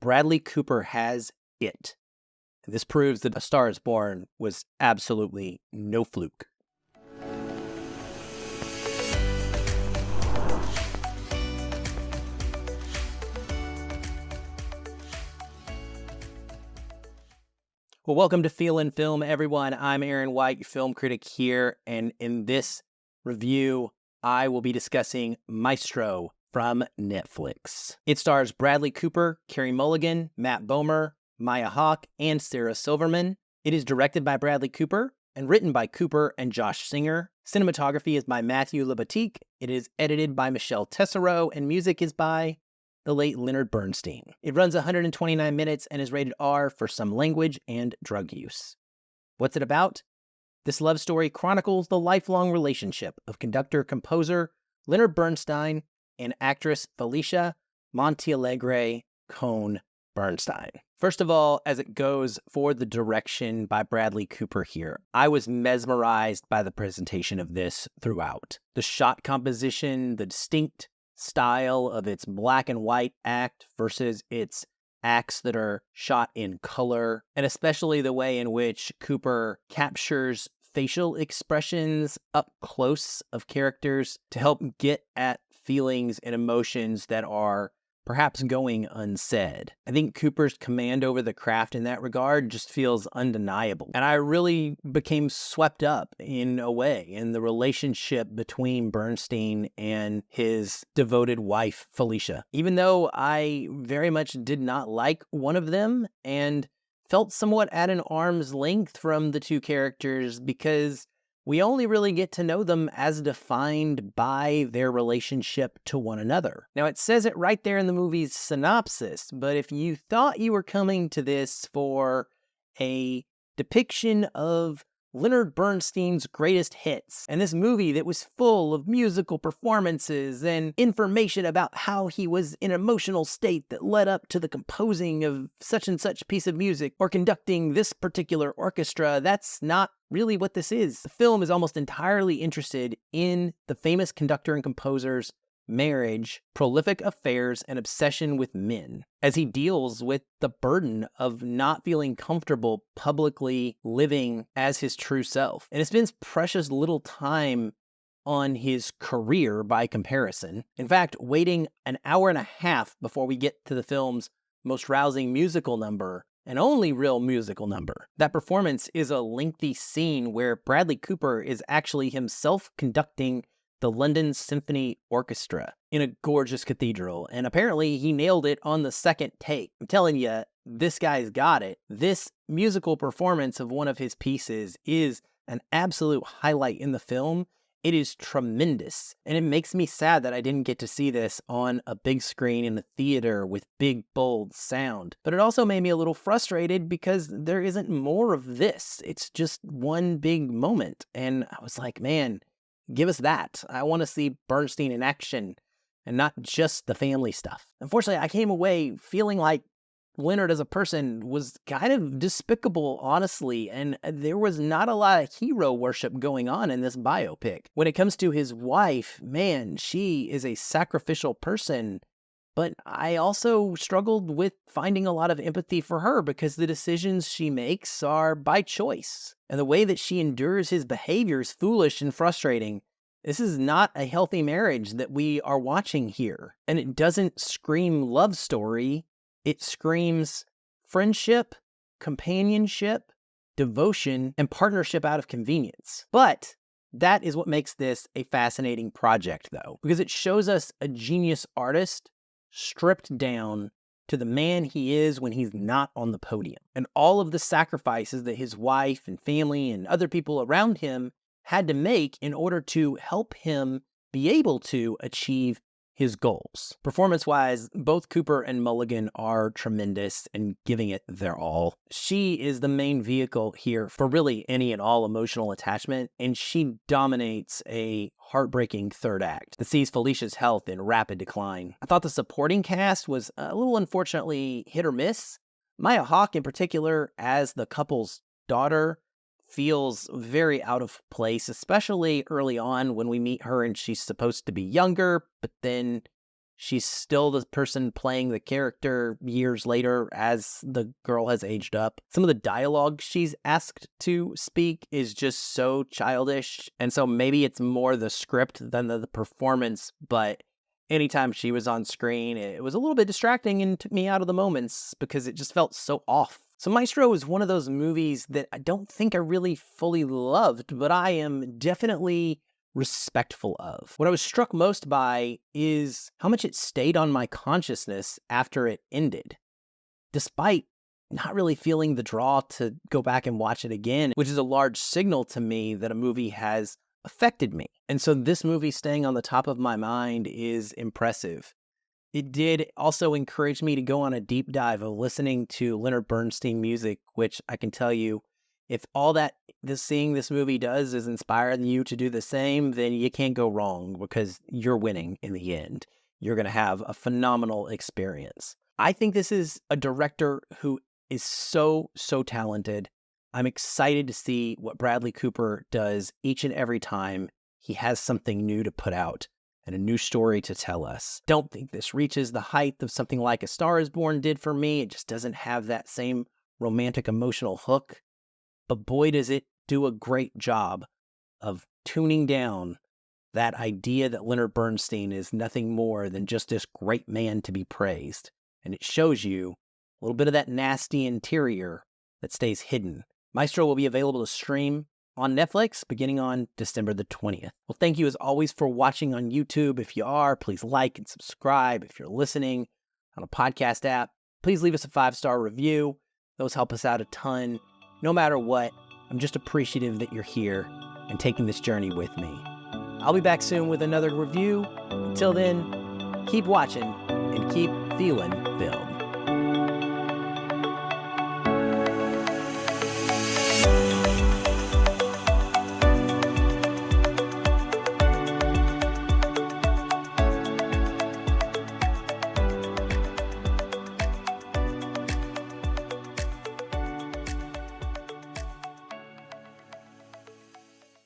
Bradley Cooper has it. This proves that A Star is Born was absolutely no fluke. Well, welcome to Feel in Film, everyone. I'm Aaron White, your film critic here, and in this review, I will be discussing Maestro from Netflix. It stars Bradley Cooper, Carey Mulligan, Matt Bomer, Maya Hawke, and Sarah Silverman. It is directed by Bradley Cooper and written by Cooper and Josh Singer. Cinematography is by Matthew Libatique. It is edited by Michelle Tessereau, and music is by the late Leonard Bernstein. It runs 129 minutes and is rated R for some language and drug use. What's it about? This love story chronicles the lifelong relationship of conductor-composer Leonard Bernstein and actress Felicia Montealegre Cone Bernstein. First of all, as it goes for the direction by Bradley Cooper here, I was mesmerized by the presentation of this throughout. The shot composition, the distinct style of its black and white act versus its acts that are shot in color, and especially the way in which Cooper captures facial expressions up close of characters to help get at feelings and emotions that are perhaps going unsaid. I think Cooper's command over the craft in that regard just feels undeniable. And I really became swept up in a way in the relationship between Bernstein and his devoted wife, Felicia. Even though I very much did not like one of them and felt somewhat at an arm's length from the two characters because we only really get to know them as defined by their relationship to one another. Now, it says it right there in the movie's synopsis, but if you thought you were coming to this for a depiction of Leonard Bernstein's greatest hits, and this movie that was full of musical performances and information about how he was in an emotional state that led up to the composing of such and such piece of music or conducting this particular orchestra, that's not really what this is. The film is almost entirely interested in the famous conductor and composer's marriage, prolific affairs, and obsession with men, as he deals with the burden of not feeling comfortable publicly living as his true self. And it spends precious little time on his career by comparison. In fact, waiting an hour and a half before we get to the film's most rousing musical number, an only real musical number. That performance is a lengthy scene where Bradley Cooper is actually himself conducting the London Symphony Orchestra in a gorgeous cathedral, and apparently he nailed it on the second take. I'm telling you, this guy's got it. This musical performance of one of his pieces is an absolute highlight in the film. It is tremendous, and it makes me sad that I didn't get to see this on a big screen in the theater with big, bold sound. But it also made me a little frustrated because there isn't more of this. It's just one big moment, and I was like, man, give us that. I want to see Bernstein in action and not just the family stuff. Unfortunately, I came away feeling like Leonard as a person was kind of despicable, honestly, and there was not a lot of hero worship going on in this biopic. When it comes to his wife, man, she is a sacrificial person, but I also struggled with finding a lot of empathy for her because the decisions she makes are by choice. And the way that she endures his behavior is foolish and frustrating. This is not a healthy marriage that we are watching here. And it doesn't scream love story. It screams friendship, companionship, devotion, and partnership out of convenience. But that is what makes this a fascinating project, though, because it shows us a genius artist stripped down to the man he is when he's not on the podium. And all of the sacrifices that his wife and family and other people around him had to make in order to help him be able to achieve his goals. Performance-wise, both Cooper and Mulligan are tremendous and giving it their all. She is the main vehicle here for really any and all emotional attachment, and she dominates a heartbreaking third act that sees Felicia's health in rapid decline. I thought the supporting cast was a little unfortunately hit or miss. Maya Hawke, in particular, as the couple's daughter, feels very out of place, especially early on when we meet her and she's supposed to be younger, but then She's still the person playing the character years later as the girl has aged up. Some of the dialogue she's asked to speak is just so childish. And so maybe it's more the script than the performance. But anytime she was on screen, it was a little bit distracting and took me out of the moments because it just felt so off. So Maestro is one of those movies that I don't think I really fully loved, but I am definitely respectful of. What I was struck most by is how much it stayed on my consciousness after it ended, despite not really feeling the draw to go back and watch it again, which is a large signal to me that a movie has affected me. And so this movie staying on the top of my mind is impressive. It did also encourage me to go on a deep dive of listening to Leonard Bernstein music, which I can tell you, if all that seeing this movie does is inspire you to do the same, then you can't go wrong because you're winning in the end. You're going to have a phenomenal experience. I think this is a director who is so talented. I'm excited to see what Bradley Cooper does each and every time he has something new to put out and a new story to tell us. Don't think this reaches the height of something like A Star is Born did for me. It just doesn't have that same romantic emotional hook. But boy, does it do a great job of tuning down that idea that Leonard Bernstein is nothing more than just this great man to be praised. And it shows you a little bit of that nasty interior that stays hidden. Maestro will be available to stream on Netflix beginning on December the 20th. Well, thank you as always for watching on YouTube. If you are, please like and subscribe. If you're listening on a podcast app, please leave us a 5-star review. Those help us out a ton. No matter what, I'm just appreciative that you're here and taking this journey with me. I'll be back soon with another review. Until then, keep watching and keep feeling film.